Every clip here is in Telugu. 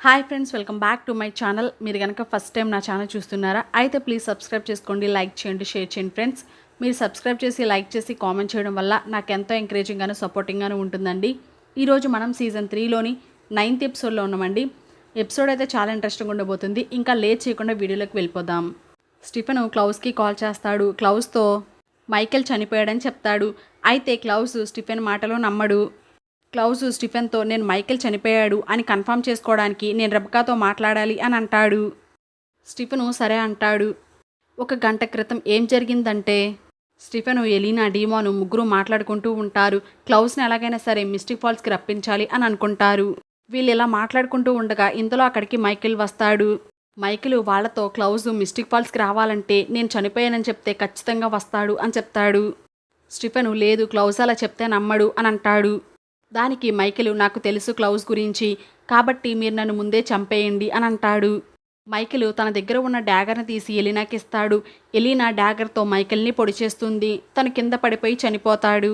Hi friends, welcome back to my channel. మీరు కనుక ఫస్ట్ టైం నా ఛానల్ చూస్తున్నారా అయితే ప్లీజ్ సబ్స్క్రైబ్ చేసుకోండి, లైక్ చేయండి, షేర్ చేయండి. ఫ్రెండ్స్, మీరు సబ్స్క్రైబ్ చేసి లైక్ చేసి కామెంట్ చేయడం వల్ల నాకు ఎంతో ఎంకరేజింగ్గాను సపోర్టింగ్గాను ఉంటుందండి. ఈరోజు మనం సీజన్ 3లోని 9th ఎపిసోడ్లో ఉన్నామండి. ఎపిసోడ్ అయితే చాలా ఇంట్రెస్టింగ్ ఉండబోతుంది. ఇంకా లేట్ చేయకుండా వీడియోలోకి వెళ్ళిపోదాం. స్టీఫెన్ క్లౌస్కి కాల్ చేస్తాడు. క్లౌస్తో మైకేల్ చనిపోయాడని చెప్తాడు. అయితే క్లౌస్ స్టీఫెన్ మాటలు నమ్మడు. క్లౌస్ స్టీఫెన్తో నేను మైకేల్ చనిపోయాడు అని కన్ఫర్మ్ చేసుకోవడానికి నేను రెబకాతో మాట్లాడాలి అని అంటాడు. స్టీఫెను సరే అంటాడు. 1 గంట క్రితం ఏం జరిగిందంటే స్టీఫెను, ఎలీనా, డీమాను ముగ్గురు మాట్లాడుకుంటూ ఉంటారు. క్లౌస్ని ఎలాగైనా సరే మిస్టిక్ ఫాల్స్కి రప్పించాలి అని అనుకుంటారు. వీళ్ళు ఇలా మాట్లాడుకుంటూ ఉండగా ఇంతలో అక్కడికి మైకేల్ వస్తాడు. మైకేల్ వాళ్ళతో క్లౌస్ మిస్టిక్ ఫాల్స్కి రావాలంటే నేను చనిపోయానని చెప్తే ఖచ్చితంగా వస్తాడు అని చెప్తాడు. స్టీఫెను లేదు, క్లౌస్ అలా చెప్తే నమ్మడు అని అంటాడు. దానికి మైకేల్ నాకు తెలుసు క్లౌస్ గురించి, కాబట్టి మీరు నన్ను ముందే చంపేయండి అని అంటాడు. మైకేల్ తన దగ్గర ఉన్న డ్యాగర్ని తీసి ఎలీనాకి ఇస్తాడు. ఎలీనా డ్యాగర్తో మైకేల్ని పొడి చేస్తుంది. తను కింద పడిపోయి చనిపోతాడు.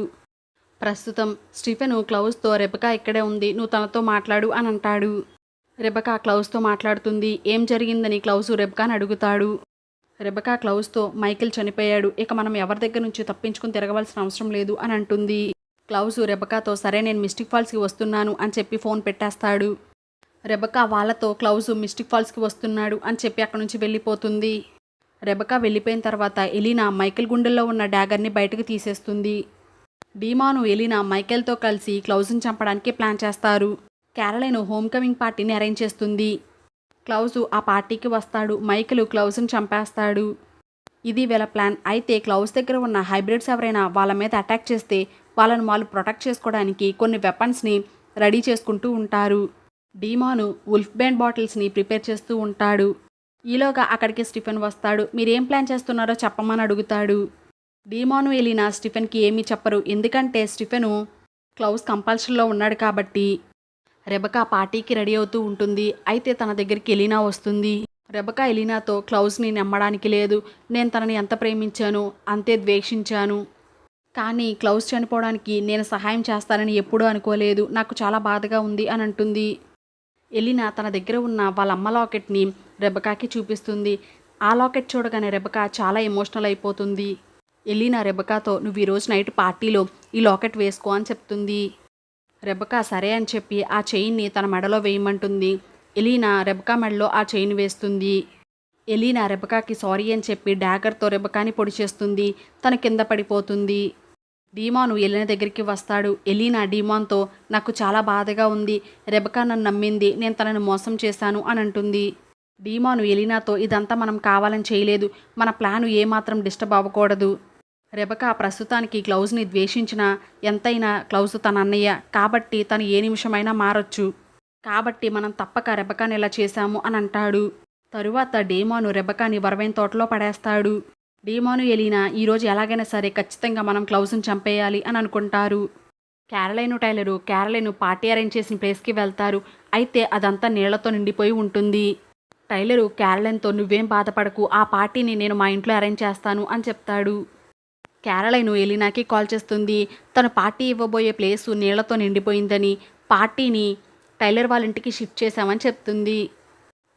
ప్రస్తుతం స్టీఫెన్ క్లౌస్తో రెబకా ఇక్కడే ఉంది, నువ్వు తనతో మాట్లాడు అని అంటాడు. రెబకా క్లౌస్తో మాట్లాడుతుంది. ఏం జరిగిందని క్లౌస్ రెబకాని అడుగుతాడు. రెబకా క్లౌస్తో మైకేల్ చనిపోయాడు, ఇక మనం ఎవరి దగ్గర నుంచి తప్పించుకుని తిరగవలసిన అవసరం లేదు అని అంటుంది. క్లౌస్ రెబకాతో సరే నేను మిస్టిక్ ఫాల్స్కి వస్తున్నాను అని చెప్పి ఫోన్ పెట్టేస్తాడు. రెబకా వాళ్ళతో క్లౌస్ మిస్టిక్ ఫాల్స్కి వస్తున్నాడు అని చెప్పి అక్కడి నుంచి వెళ్ళిపోతుంది. రెబకా వెళ్ళిపోయిన తర్వాత ఎలీనా మైకేల్ గుండెల్లో ఉన్న డ్యాగర్ని బయటకు తీసేస్తుంది. డీమాను, ఎలీనా మైకేల్తో కలిసి క్లౌస్ని చంపడానికి ప్లాన్ చేస్తారు. క్యారలైన్ హోమ్ కమింగ్ పార్టీని అరేంజ్ చేస్తుంది. క్లౌస్ ఆ పార్టీకి వస్తాడు. మైకేల్ క్లౌస్ని చంపేస్తాడు. ఇది వీళ్ళ ప్లాన్. అయితే క్లౌస్ దగ్గర ఉన్న హైబ్రిడ్స్ ఎవరైనా వాళ్ళ మీద అటాక్ చేస్తే వాళ్ళను వాళ్ళు ప్రొటెక్ట్ చేసుకోవడానికి కొన్ని వెపన్స్ని రెడీ చేసుకుంటూ ఉంటారు. డీమాను వుల్ఫ్ బ్యాండ్ బాటిల్స్ని ప్రిపేర్ చేస్తూ ఉంటాడు. ఈలోగా అక్కడికి స్టీఫెన్ వస్తాడు. మీరేం ప్లాన్ చేస్తున్నారో చెప్పమని అడుగుతాడు. డీమాను, ఎలీనా స్టీఫెన్కి ఏమీ చెప్పరు, ఎందుకంటే స్టీఫెను క్లౌస్ కంపల్షన్లో ఉన్నాడు కాబట్టి. రెబకా పార్టీకి రెడీ అవుతూ ఉంటుంది. అయితే తన దగ్గరికి ఎలీనా వస్తుంది. రెబకా ఎలీనాతో క్లౌస్ని నమ్మడానికి లేదు, నేను తనని ఎంత ప్రేమించాను అంతే ద్వేషించాను, కానీ క్లౌస్ చనిపోవడానికి నేను సహాయం చేస్తానని ఎప్పుడూ అనుకోలేదు, నాకు చాలా బాధగా ఉంది అని అంటుంది. ఎలీనా తన దగ్గర ఉన్న వాళ్ళ అమ్మ లాకెట్ని రెబకాకి చూపిస్తుంది. ఆ లాకెట్ చూడగానే రెబకా చాలా ఎమోషనల్ అయిపోతుంది. ఎలీనా రెబకాతో నువ్వు ఈరోజు నైట్ పార్టీలో ఈ లాకెట్ వేసుకో అని చెప్తుంది. రెబకా సరే అని చెప్పి ఆ చైన్ని తన మెడలో వేయమంటుంది. ఎలీనా రెబకా మెడలో ఆ చైన్ వేస్తుంది. ఎలీనా రెబకాకి సారీ అని చెప్పి డ్యాగర్తో రెబకాని పొడి చేస్తుంది. తన కింద పడిపోతుంది. డీమాను ఎలీనా దగ్గరికి వస్తాడు. ఎలీనా డీమాన్తో నాకు చాలా బాధగా ఉంది, రెబకా నన్ను నమ్మింది, నేను తనను మోసం చేశాను అని అంటుంది. డీమాను ఎలీనాతో ఇదంతా మనం కావాలని చేయలేదు, మన ప్లాను ఏమాత్రం డిస్టర్బ్ అవ్వకూడదు. రెబకా ప్రస్తుతానికి క్లౌస్ని ద్వేషించిన ఎంతైనా క్లౌస్ తన అన్నయ్య కాబట్టి తను ఏ నిమిషమైనా మారొచ్చు, కాబట్టి మనం తప్పక రెబకాని ఇలా చేశాము అని అంటాడు. తరువాత డీమాను రెబకాని వరవైన తోటలో పడేస్తాడు. డీమాను, ఎలీనా ఈరోజు ఎలాగైనా సరే ఖచ్చితంగా మనం క్లౌస్ని చంపేయాలి అని అనుకుంటారు. క్యారలైను పార్టీ అరేంజ్ చేసిన ప్లేస్కి వెళ్తారు. అయితే అదంతా నీళ్లతో నిండిపోయి ఉంటుంది. టైలరు క్యారలైన్తో నువ్వేం బాధపడకు, ఆ పార్టీని నేను మా ఇంట్లో అరేంజ్ చేస్తాను అని చెప్తాడు. క్యారలైను ఎలీనాకి కాల్ చేస్తుంది. తను పార్టీ ఇవ్వబోయే ప్లేసు నీళ్లతో నిండిపోయిందని, పార్టీని టైలర్ వాళ్ళ ఇంటికి షిఫ్ట్ చేశామని చెప్తుంది.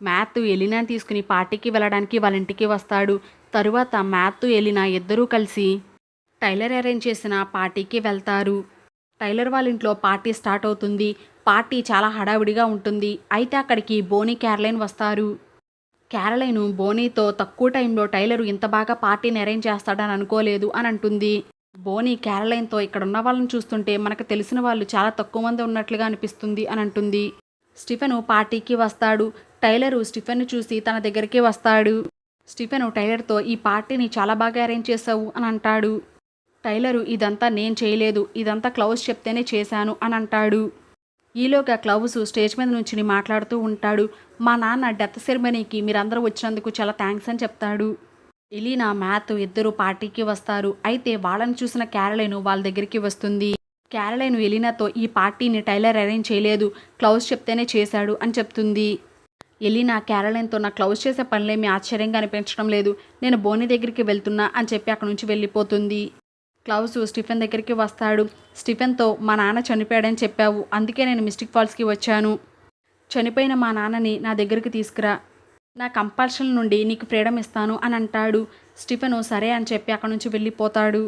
మ్యాథ్యూ ఎలీనాని తీసుకుని పార్టీకి వెళ్ళడానికి వాళ్ళ ఇంటికి వస్తాడు. తరువాత మ్యాథ్యూ, ఎలీనా ఇద్దరూ కలిసి టైలర్ అరేంజ్ చేసిన పార్టీకి వెళ్తారు. టైలర్ వాళ్ళ ఇంట్లో పార్టీ స్టార్ట్ అవుతుంది. పార్టీ చాలా హడావిడిగా ఉంటుంది. అయితే అక్కడికి బోనీ, క్యారలైన్ వస్తారు. క్యారలైను బోనీతో తక్కువ టైంలో టైలరు ఇంత బాగా పార్టీని అరేంజ్ చేస్తాడని అనుకోలేదు అని అంటుంది. బోనీ క్యారలైన్తో ఇక్కడ ఉన్న వాళ్ళని చూస్తుంటే మనకు తెలిసిన వాళ్ళు చాలా తక్కువ మంది ఉన్నట్లుగా అనిపిస్తుంది అని అంటుంది. స్టీఫెను పార్టీకి వస్తాడు. టైలరు స్టీఫెన్ను చూసి తన దగ్గరికి వస్తాడు. స్టీఫెను టైలర్తో ఈ పార్టీని చాలా బాగా అరేంజ్ చేసావు అని అంటాడు. టైలరు ఇదంతా నేను చేయలేదు, ఇదంతా క్లౌస్ చెప్తేనే చేశాను అని అంటాడు. ఈలోగా క్లౌస్ స్టేజ్ మీద నుంచి మాట్లాడుతూ ఉంటాడు. మా నాన్న డెత్ సెరమనీకి మీరందరూ వచ్చినందుకు చాలా థ్యాంక్స్ అని చెప్తాడు. ఎలీనా, మ్యాథ్యూ ఇద్దరు పార్టీకి వస్తారు. అయితే వాళ్ళని చూసిన క్యారలైన్ వాళ్ళ దగ్గరికి వస్తుంది. క్యారలైన్ ఎలీనాతో ఈ పార్టీని టైలర్ అరేంజ్ చేయలేదు, క్లౌస్ చెప్తేనే చేశాడు అని చెప్తుంది. ఎలీనా క్యారలైన్తో నా క్లౌస్ చేసే పనులేమీ ఆశ్చర్యంగా అనిపించడం లేదు, నేను బోనీ దగ్గరికి వెళ్తున్నా అని చెప్పి అక్కడి నుంచి వెళ్ళిపోతుంది. క్లౌస్ స్టీఫెన్ దగ్గరికి వస్తాడు. స్టీఫెన్తో మా నాన్న చనిపోయాడని చెప్పావు, అందుకే నేను మిస్టిక్ ఫాల్స్కి వచ్చాను, చనిపోయిన మా నాన్నని నా దగ్గరికి తీసుకురా, నా కంపల్షన్ నుండి నీకు ఫ్రీడమ్ ఇస్తాను అని అంటాడు. స్టీఫెను సరే అని చెప్పి అక్కడి నుంచి వెళ్ళిపోతాడు.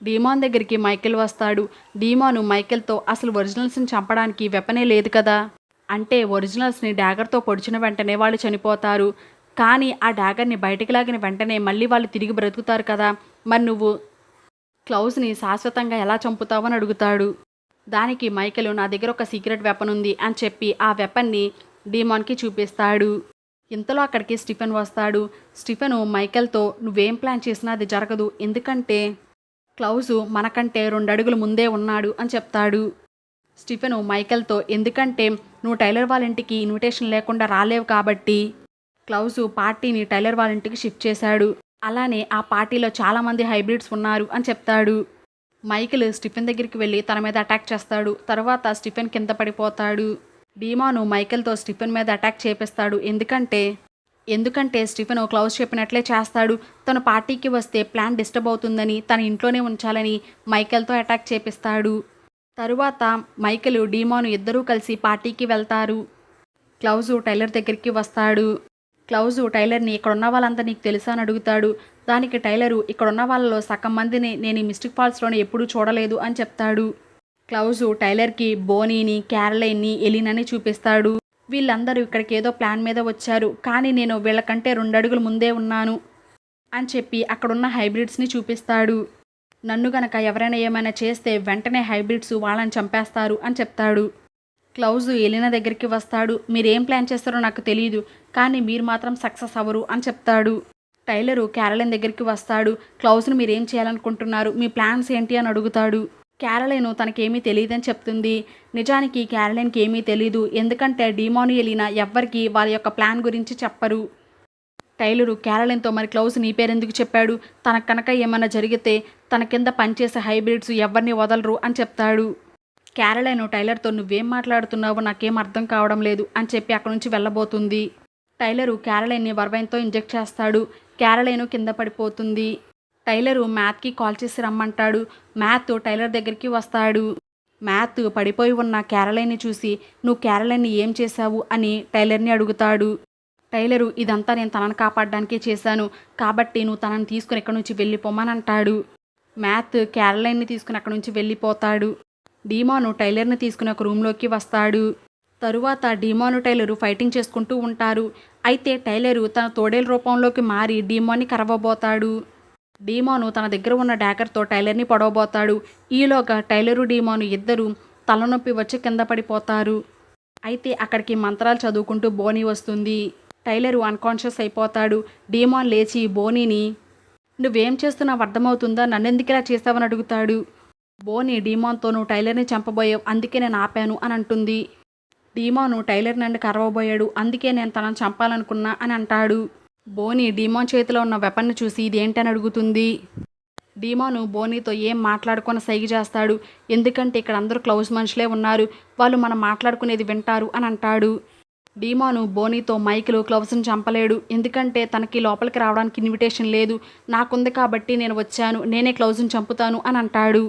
డీమాన్ దగ్గరికి మైకేల్ వస్తాడు. డీమాను మైకేల్తో అసలు ఒరిజినల్స్ని చంపడానికి వెపనే లేదు కదా, అంటే ఒరిజినల్స్ని డాగర్తో పొడిచిన వెంటనే వాళ్ళు చనిపోతారు, కానీ ఆ డాగర్ని బయటికి లాగిన వెంటనే మళ్ళీ వాళ్ళు తిరిగి బ్రతుకుతారు కదా, మరి నువ్వు క్లౌజ్ని శాశ్వతంగా ఎలా చంపుతావు అని అడుగుతాడు. దానికి మైకేల్ నా దగ్గర ఒక సీక్రెట్ వెపన్ ఉంది అని చెప్పి ఆ వెపన్ని డీమాన్కి చూపిస్తాడు. ఇంతలో అక్కడికి స్టీఫెన్ వస్తాడు. స్టీఫెను మైకేల్తో నువ్వేం ప్లాన్ చేసినా అది జరగదు, ఎందుకంటే క్లౌజు మనకంటే 2 అడుగులు ముందే ఉన్నాడు అని చెప్తాడు. స్టీఫెను మైకేల్తో ఎందుకంటే నువ్వు టైలర్ వాళ్ళ ఇంటికి ఇన్విటేషన్ లేకుండా రాలేవు కాబట్టి క్లౌజు పార్టీని టైలర్ వాళ్ళ ఇంటికి షిఫ్ట్ చేశాడు, అలానే ఆ పార్టీలో చాలామంది హైబ్రిడ్స్ ఉన్నారు అని చెప్తాడు. మైకేల్ స్టీఫెన్ దగ్గరికి వెళ్ళి తన మీద అటాక్ చేస్తాడు. తర్వాత స్టీఫెన్ కింద పడిపోతాడు. డీమాను మైకేల్తో స్టీఫెన్ మీద అటాక్ చేపిస్తాడు. ఎందుకంటే స్టీఫెన్ క్లౌజ్ చెప్పినట్లే చేస్తాడు. తన పార్టీకి వస్తే ప్లాన్ డిస్టర్బ్ అవుతుందని తన ఇంట్లోనే ఉంచాలని మైకేల్తో అటాక్ చేపిస్తాడు. తరువాత మైకేల్ డీమాను ఇద్దరూ కలిసి పార్టీకి వెళ్తారు. క్లౌజు టైలర్ దగ్గరికి వస్తాడు. క్లౌజు టైలర్ని ఇక్కడున్న వాళ్ళంతా నీకు తెలుసా అని అడుగుతాడు. దానికి టైలరు ఇక్కడున్న వాళ్ళలో సగం మందిని నేను ఈ మిస్టిక్ ఫాల్స్లోనే ఎప్పుడూ చూడలేదు అని చెప్తాడు. క్లౌజు టైలర్కి బోనీని, క్యారలైన్ని, ఎలినని చూపిస్తాడు. వీళ్ళందరూ ఇక్కడికి ఏదో ప్లాన్ మీద వచ్చారు, కానీ నేను వీళ్ళకంటే 2 అడుగులు ముందే ఉన్నాను అని చెప్పి అక్కడున్న హైబ్రిడ్స్ని చూపిస్తాడు. నన్ను గనక ఎవరైనా ఏమైనా చేస్తే వెంటనే హైబ్రిడ్స్ వాళ్ళని చంపేస్తారు అని చెప్తాడు. క్లౌజు ఎలినా దగ్గరికి వస్తాడు. మీరేం ప్లాన్ చేస్తారో నాకు తెలియదు, కానీ మీరు మాత్రం సక్సెస్ అవ్వరు అని చెప్తాడు. టైలరు క్యారలైన్ దగ్గరికి వస్తాడు. క్లౌజ్ను మీరేం చేయాలనుకుంటున్నారు, మీ ప్లాన్స్ ఏంటి అని అడుగుతాడు. క్యారలైన్ తనకేమీ తెలియదని చెప్తుంది. నిజానికి క్యారలైన్కి ఏమీ తెలీదు, ఎందుకంటే డీమాను ఎలినా ఎవ్వరికి వాళ్ళ యొక్క ప్లాన్ గురించి చెప్పరు. టైలరు క్యారలైన్తో మరి క్లౌజ్ నీ పేరెందుకు చెప్పాడు, తనకు కనుక ఏమైనా జరిగితే తన కింద పనిచేసే హైబ్రిడ్స్ ఎవరిని వదలరు అని చెప్తాడు. క్యారలైన్ టైలర్తో నువ్వేం మాట్లాడుతున్నావో నాకేం అర్థం కావడం లేదు అని చెప్పి అక్కడి నుంచి వెళ్ళబోతుంది. టైలరు క్యారలైన్ని వర్వైన్తో ఇంజెక్ట్ చేస్తాడు. క్యారలైన్ కింద పడిపోతుంది. టైలరు మ్యాథ్కి కాల్ చేసి రమ్మంటాడు. మ్యాథ్ టైలర్ దగ్గరికి వస్తాడు. మ్యాథ్ పడిపోయి ఉన్న క్యారలైన్ని చూసి నువ్వు క్యారలైన్ని ఏం చేశావు అని టైలర్ని అడుగుతాడు. టైలరు ఇదంతా నేను తనని కాపాడడానికే చేశాను, కాబట్టి నువ్వు తనని తీసుకుని ఎక్కడి నుంచి వెళ్ళిపోమని అంటాడు. మ్యాథ్ క్యారలైన్ని తీసుకుని అక్కడి నుంచి వెళ్ళిపోతాడు. డీమాను టైలర్ని తీసుకుని ఒక రూమ్లోకి వస్తాడు. తరువాత డీమాను టైలరు ఫైటింగ్ చేసుకుంటూ ఉంటారు. అయితే టైలరు తన తోడేలు రూపంలోకి మారి డీమాన్ని కరవబోతాడు. డీమాను తన దగ్గర ఉన్న డాగర్తో టైలర్ని పొడవబోతాడు. ఈలోగా టైలరు డీమాను ఇద్దరు తలనొప్పి వచ్చి కింద పడిపోతారు. అయితే అక్కడికి మంత్రాలు చదువుకుంటూ బోనీ వస్తుంది. టైలరు అన్కాన్షియస్ అయిపోతాడు. డీమాన్ లేచి బోనీని నువ్వేం చేస్తున్నావు అర్థమవుతుందా, నన్నెందుకు ఇలా చేస్తావని అడుగుతాడు. బోనీ డీమాన్తో నువ్వు టైలర్ని చంపబోయావు, అందుకే నేను ఆపాను అని అంటుంది. డీమాను టైలర్ నన్ను కరవబోయాడు, అందుకే నేను తనను చంపాలనుకున్నా అని అంటాడు. బోనీ డీమాన్ చేతిలో ఉన్న వెపన్ని చూసి ఇదేంటని అడుగుతుంది. డీమాను బోనీతో ఏం మాట్లాడుకొని సైగ చేస్తాడు. ఎందుకంటే ఇక్కడ అందరూ క్లౌజ్ మనుషులే ఉన్నారు, వాళ్ళు మనం మాట్లాడుకునేది వింటారు అని అంటాడు. డీమాను బోనీతో మైకిల్ క్లౌజ్ని చంపలేడు, ఎందుకంటే తనకి లోపలికి రావడానికి ఇన్విటేషన్ లేదు, నాకుంది కాబట్టి నేను వచ్చాను, నేనే క్లౌజ్ని చంపుతాను అని అంటాడు.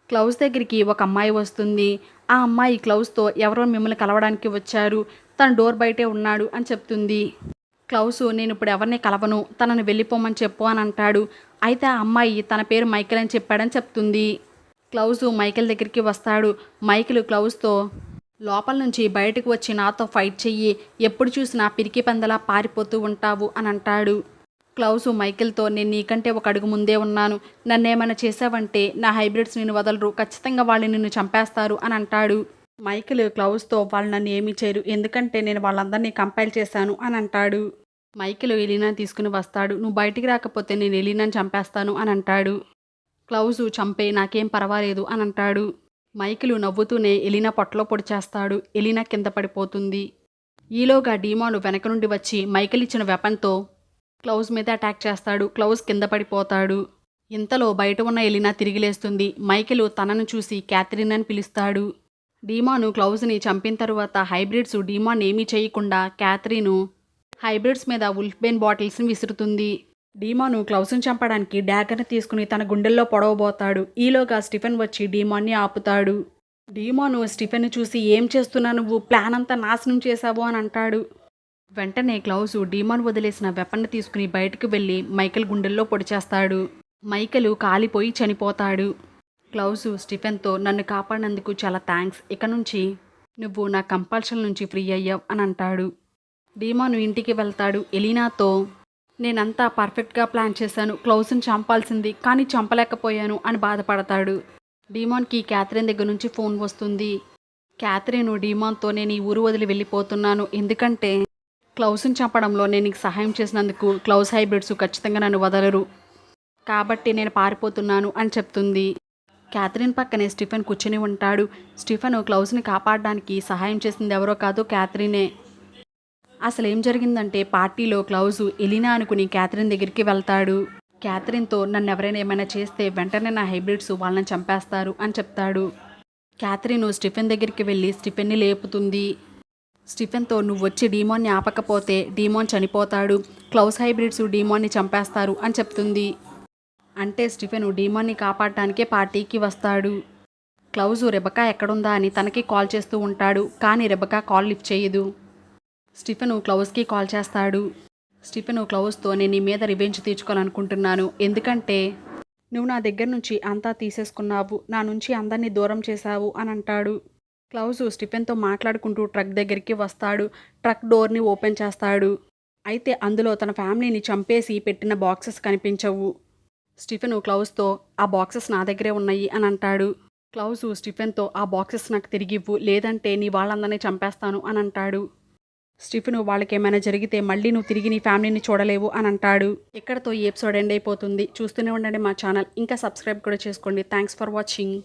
క్లౌజ్ దగ్గరికి ఒక అమ్మాయి వస్తుంది. ఆ అమ్మాయి క్లౌజ్తో ఎవరో మిమ్మల్ని కలవడానికి వచ్చారు, తన డోర్ బయటే ఉన్నాడు అని చెప్తుంది. క్లౌజ్ నేను ఇప్పుడు ఎవరిని కలవను, తనని వెళ్ళిపోమని చెప్పు అని అంటాడు. అయితే ఆ అమ్మాయి తన పేరు మైకేల్ అని చెప్పాడని చెప్తుంది. క్లౌజ్ మైకేల్ దగ్గరికి వస్తాడు. మైకేల్ క్లౌజ్తో లోపల నుంచి బయటకు వచ్చి నాతో ఫైట్ చెయ్యి, ఎప్పుడు చూసినా పిరికి పందలా పారిపోతూ ఉంటావు అని అంటాడు. క్లౌజ్ మైకేల్తో నేను నీకంటే ఒక అడుగు ముందే ఉన్నాను, నన్నేమైనా చేసావంటే నా హైబ్రిడ్స్ నిన్ను వదలరు, ఖచ్చితంగా వాళ్ళు నిన్ను చంపేస్తారు అని అంటాడు. మైకేల్ క్లౌజ్తో వాళ్ళు నన్ను ఏమీ చేయరు, ఎందుకంటే నేను వాళ్ళందరినీ కంపైల్ చేశాను అని అంటాడు. మైకేల్ ఎలీనాని తీసుకుని వస్తాడు. నువ్వు బయటికి రాకపోతే నేను ఎలీనాని చంపేస్తాను అని అంటాడు. క్లౌజ్ చంపే, నాకేం పర్వాలేదు అని అంటాడు. మైకేల్ నవ్వుతూనే ఎలీనా పొట్టలో పొడి చేస్తాడు. ఎలీనా కింద పడిపోతుంది. ఈలోగా డీమాను వెనక నుండి వచ్చి మైకేల్ ఇచ్చిన వెపన్తో క్లౌజ్ మీద అటాక్ చేస్తాడు. క్లౌజ్ కింద పడిపోతాడు. ఇంతలో బయట ఉన్న ఎలీనా తిరిగి లేస్తుంది. మైకేల్ తనను చూసి క్యాథరిన్ అని పిలుస్తాడు. డీమాను క్లౌజ్ని చంపిన తరువాత హైబ్రిడ్స్ డీమాన్ ఏమీ చేయకుండా క్యాథరిన్ హైబ్రిడ్స్ మీద వుల్ఫ్బెయిన్ బాటిల్స్ని విసురుతుంది. డీమాను క్లౌజ్ని చంపడానికి డాగర్ని తీసుకుని తన గుండెల్లో పొడవబోతాడు. ఈలోగా స్టీఫెన్ వచ్చి డీమాన్ని ఆపుతాడు. డీమాను స్టీఫెన్ చూసి ఏం చేస్తున్నా నువ్వు, ప్లాన్ అంతా నాశనం చేశావు అని అంటాడు. వెంటనే క్లౌజు డీమాన్ వదిలేసిన వెపన్ని తీసుకుని బయటకు వెళ్ళి మైకేల్ గుండెల్లో పొడిచేస్తాడు. మైకేల్ కాలిపోయి చనిపోతాడు. క్లౌజు స్టీఫెన్తో నన్ను కాపాడినందుకు చాలా థ్యాంక్స్, ఇక నుంచి నువ్వు నా కంపల్షన్ నుంచి ఫ్రీ అయ్యావు అని అంటాడు. డీమాను ఇంటికి వెళ్తాడు. ఎలీనాతో నేనంతా పర్ఫెక్ట్గా ప్లాన్ చేశాను, క్లౌజ్ని చంపాల్సింది కానీ చంపలేకపోయాను అని బాధపడతాడు. డీమాన్కి క్యాథరిన్ దగ్గర నుంచి ఫోన్ వస్తుంది. క్యాథరిన్ డీమాన్తో నేను ఈ ఊరు వదిలి వెళ్ళిపోతున్నాను, ఎందుకంటే క్లౌజ్ని చంపడంలో నేను నీకు సహాయం చేసినందుకు క్లౌజ్ హైబ్రిడ్స్ ఖచ్చితంగా నన్ను వదలరు, కాబట్టి నేను పారిపోతున్నాను అని చెప్తుంది. క్యాథరిన్ పక్కనే స్టీఫెన్ కూర్చుని ఉంటాడు. స్టీఫెన్ క్లౌజ్ని కాపాడడానికి సహాయం చేసింది ఎవరో కాదు, క్యాథరినే. అసలు ఏం జరిగిందంటే పార్టీలో క్లౌజు ఎలీనా అనుకుని క్యాథరిన్ దగ్గరికి వెళ్తాడు. క్యాథరిన్తో నన్ను ఎవరైనా ఏమైనా చేస్తే వెంటనే నా హైబ్రిడ్స్ వాళ్ళని చంపేస్తారు అని చెప్తాడు. క్యాథరిన్ స్టీఫెన్ దగ్గరికి వెళ్ళి స్టీఫెన్ని లేపుతుంది. స్టీఫెన్తో నువ్వు వచ్చి డీమాన్ని ఆపకపోతే డీమాన్ చనిపోతాడు, క్లౌజ్ హైబ్రిడ్స్ డీమాన్ని చంపేస్తారు అని చెప్తుంది. అంటే స్టీఫెన్ డీమాన్ని కాపాడటానికే పార్టీకి వస్తాడు. క్లౌజు రెబకా ఎక్కడుందా అని తనకి కాల్ చేస్తూ ఉంటాడు, కానీ రెబకా కాల్ లిఫ్ట్ చేయదు. స్టీఫెన్ క్లౌజ్కి కాల్ చేస్తాడు. స్టీఫెన్ క్లౌజ్తో నేను నీ మీద రివెంజ్ తీర్చుకోవాలనుకుంటున్నాను, ఎందుకంటే నువ్వు నా దగ్గర నుంచి అంతా తీసేసుకున్నావు, నా నుంచి అందరినీ దూరం చేశావు అని అంటాడు. క్లౌజు స్టీఫెన్తో మాట్లాడుకుంటూ ట్రక్ దగ్గరికి వస్తాడు. ట్రక్ డోర్ని ఓపెన్ చేస్తాడు. అయితే అందులో తన ఫ్యామిలీని చంపేసి పెట్టిన బాక్సెస్ కనిపించవు. స్టీఫెన్ క్లౌజ్తో ఆ బాక్సెస్ నా దగ్గరే ఉన్నాయి అని అంటాడు. క్లౌజు స్టీఫెన్తో ఆ బాక్సెస్ నాకు తిరిగివ్వు, లేదంటే నీ వాళ్ళందరినీ చంపేస్తాను అని అంటాడు. స్టీఫెన్ వాళ్ళకి ఏమైనా జరిగితే మళ్ళీ నువ్వు తిరిగి నీ ఫ్యామిలీని చూడలేవు అని అంటాడు. ఇక్కడతో ఈ ఎపిసోడ్ ఎండ్ అయిపోతుంది. చూస్తూనే ఉండండి మా ఛానల్, ఇంకా సబ్స్క్రైబ్ కూడా చేసుకోండి. Thanks for watching.